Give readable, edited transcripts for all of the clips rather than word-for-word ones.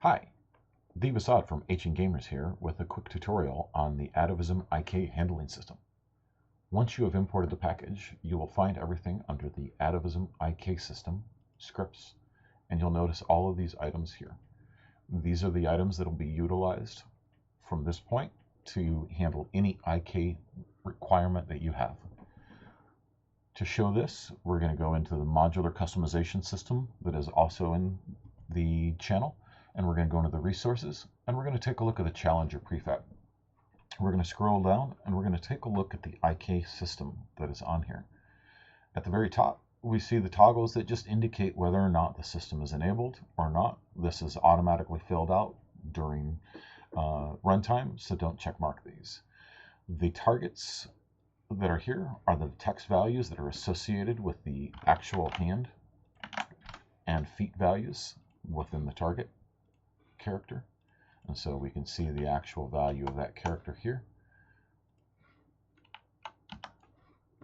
Hi, Divasad from Ancient Gamers here with a quick tutorial on the Atavism IK handling system. Once you have imported the package, you will find everything under the Atavism IK system, scripts, and you'll notice all of these items here. These are the items that will be utilized from this point to handle any IK requirement that you have. To show this, we're going to go into the modular customization system that is also in the channel. And we're going to go into the resources, and we're going to take a look at the Challenger prefab. We're going to scroll down, and we're going to take a look at the IK system that is on here. At the very top, we see the toggles that just indicate whether or not the system is enabled or not. This is automatically filled out during runtime, so don't check mark these. The targets that are here are the text values that are associated with the actual hand and feet values within the target character, and so we can see the actual value of that character here,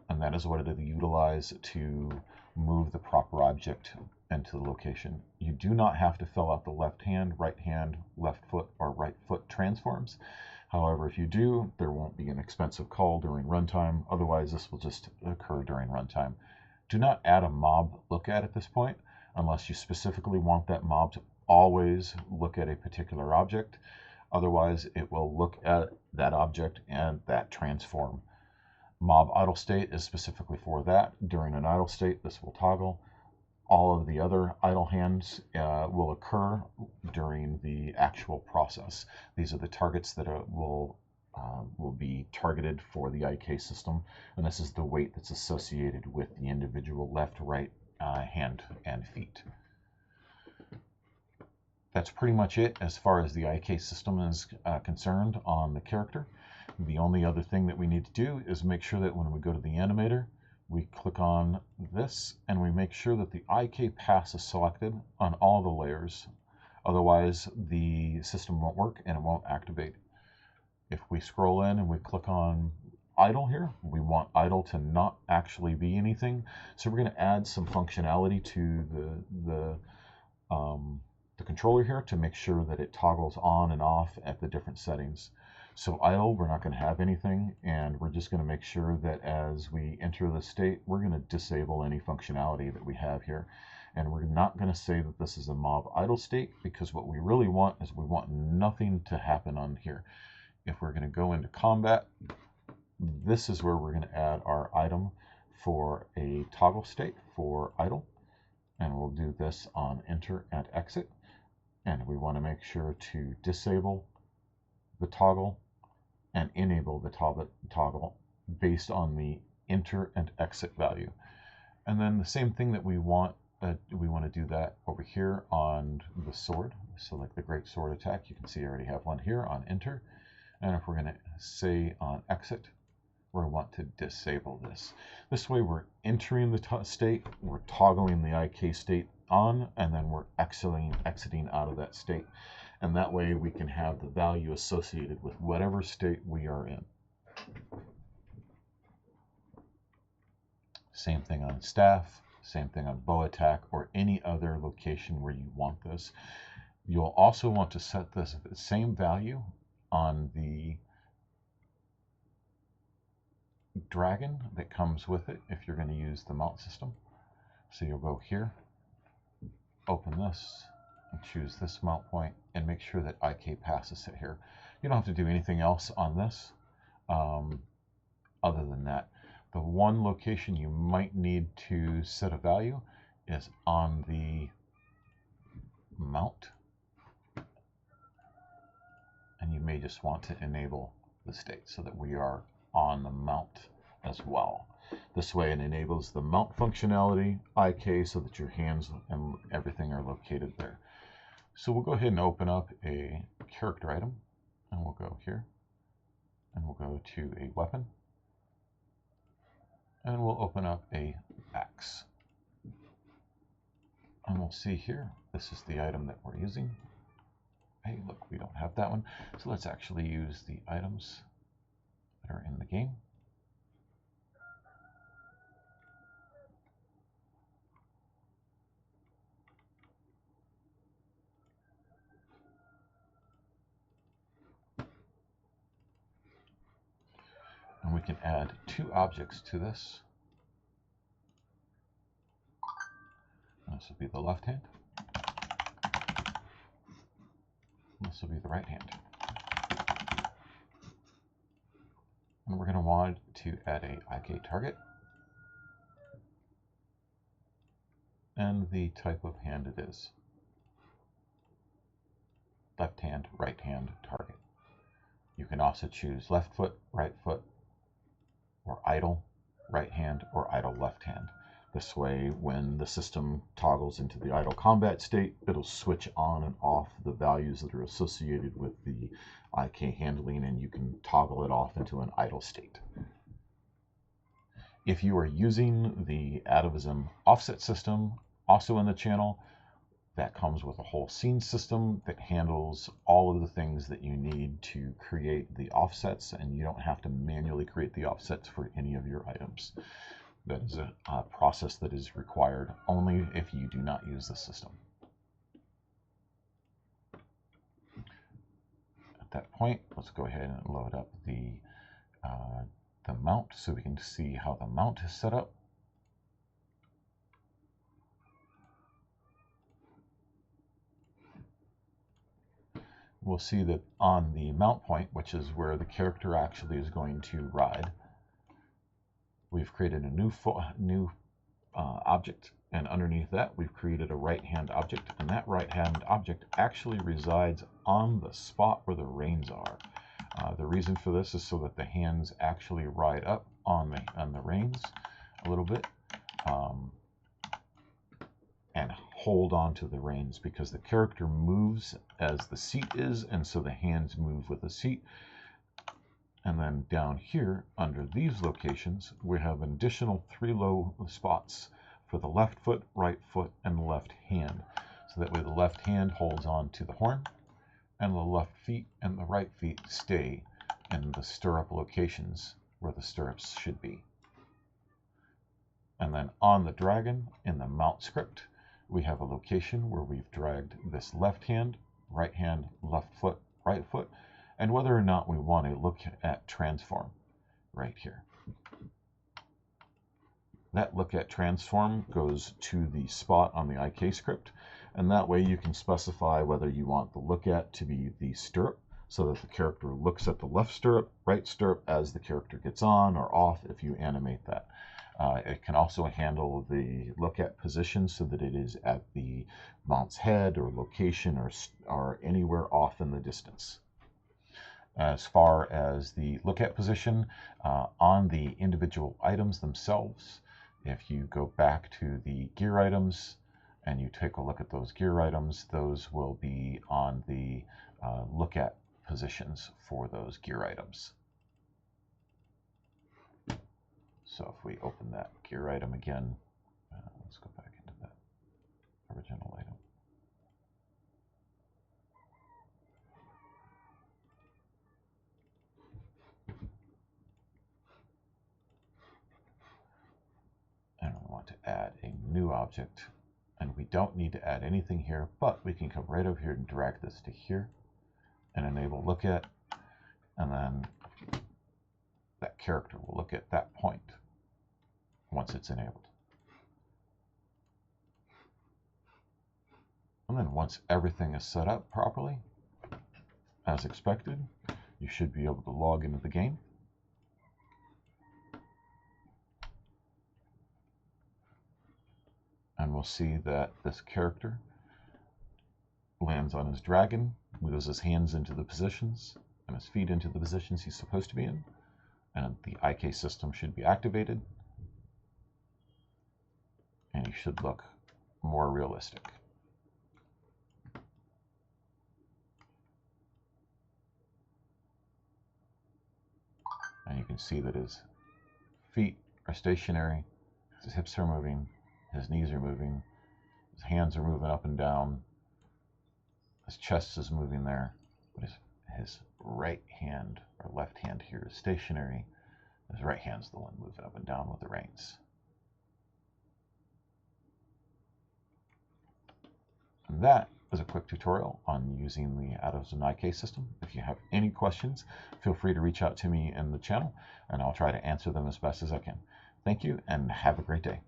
and that is what it utilize to move the proper object into the location. You do not have to fill out the left hand, left foot, or right foot transforms. However, if you do, there won't be an expensive call during runtime. Otherwise, this will just occur during runtime. Do not add a mob look at this point unless you specifically want that mob to always look at a particular object. Otherwise, it will look at that object and that transform. Mob idle state is specifically for that. During an idle state, this will toggle. All of the other idle hands will occur during the actual process. These are the targets that will be targeted for the IK system, and this is the weight that's associated with the individual left, right hand and feet. That's pretty much it as far as the IK system is concerned on the character. The only other thing that we need to do is make sure that when we go to the animator, we click on this and we make sure that the IK pass is selected on all the layers. Otherwise, the system won't work and it won't activate. If we scroll in and we click on idle here, we want idle to not actually be anything. So we're going to add some functionality to the controller here to make sure that it toggles on and off at the different settings. So idle, we're not going to have anything, and we're just going to make sure that as we enter the state, we're going to disable any functionality that we have here. And we're not going to say that this is a mob idle state, because what we really want is we want nothing to happen on here. If we're going to go into combat, this is where we're going to add our item for a toggle state for idle. And we'll do this on enter and exit. And we want to make sure to disable the toggle and enable the toggle based on the enter and exit value. And then the same thing that we want to do that over here on the sword. So like the great sword attack, you can see I already have one here on enter. And if we're going to say on exit, we want to disable this. This way we're entering the state, we're toggling the IK state on, and then we're exiting out of that state. And that way we can have the value associated with whatever state we are in. Same thing on staff, same thing on bow attack, or any other location where you want this. You'll also want to set this same value on the dragon that comes with it if you're going to use the mount system. So you'll go here, open this, and choose this mount point, and make sure that IK passes it here. You don't have to do anything else on this other than that. The one location you might need to set a value is on the mount, and you may just want to enable the state so that we are on the mount as well. This way it enables the mount functionality, IK, so that your hands and everything are located there. So we'll go ahead and open up a character item, and we'll go here, and we'll go to a weapon, and we'll open up a axe. And we'll see here, this is the item that we're using. Hey, look, we don't have that one. So let's actually use the items that are in the game. can add 2 objects to this. This will be the left hand. This will be the right hand. And we're going to want to add a IK target and the type of hand it is. Left hand, right hand target. You can also choose left foot, right foot, or idle right hand or idle left hand. This way, when the system toggles into the idle combat state, it'll switch on and off the values that are associated with the IK handling, and you can toggle it off into an idle state. If you are using the Atavism offset system, also in the channel, that comes with a whole scene system that handles all of the things that you need to create the offsets, and you don't have to manually create the offsets for any of your items. That is a process that is required only if you do not use the system. At that point, let's go ahead and load up the mount so we can see how the mount is set up. We'll see that on the mount point, which is where the character actually is going to ride, we've created a new object, and underneath that we've created a right hand object, and that right hand object actually resides on the spot where the reins are. The reason for this is so that the hands actually ride up on the reins a little bit and hold on to the reins, because the character moves as the seat is, and so the hands move with the seat. And then down here, under these locations, we have an additional 3 low spots for the left foot, right foot, and the left hand. So that way the left hand holds on to the horn, and the left feet and the right feet stay in the stirrup locations where the stirrups should be. And then on the dragon, in the mount script, we have a location where we've dragged this left hand, left foot, right foot, and whether or not we want to look at transform right here. That look at transform goes to the spot on the IK script, and that way you can specify whether you want the look at to be the stirrup, so that the character looks at the left stirrup, right stirrup as the character gets on or off if you animate that. It can also handle the look at position so that it is at the mount's head or location or anywhere off in the distance. As far as the look at position on the individual items themselves, if you go back to the gear items and you take a look at those gear items, those will be on the look at positions for those gear items. So if we open that gear item again, let's go back into that original item. And we want to add a new object, and we don't need to add anything here, but we can come right over here and drag this to here and enable look at, and then that character will look at that point once it's enabled. And then once everything is set up properly, as expected, you should be able to log into the game. And we'll see that this character lands on his dragon, moves his hands into the positions and his feet into the positions he's supposed to be in, and the IK system should be activated, and he should look more realistic. And you can see that his feet are stationary, his hips are moving, his knees are moving, his hands are moving up and down, his chest is moving there, but his right hand or left hand here is stationary. His right hand's the one moving up and down with the reins. And that was a quick tutorial on using the Atavism IK system. If you have any questions, feel free to reach out to me in the channel, and I'll try to answer them as best as I can. Thank you, and have a great day.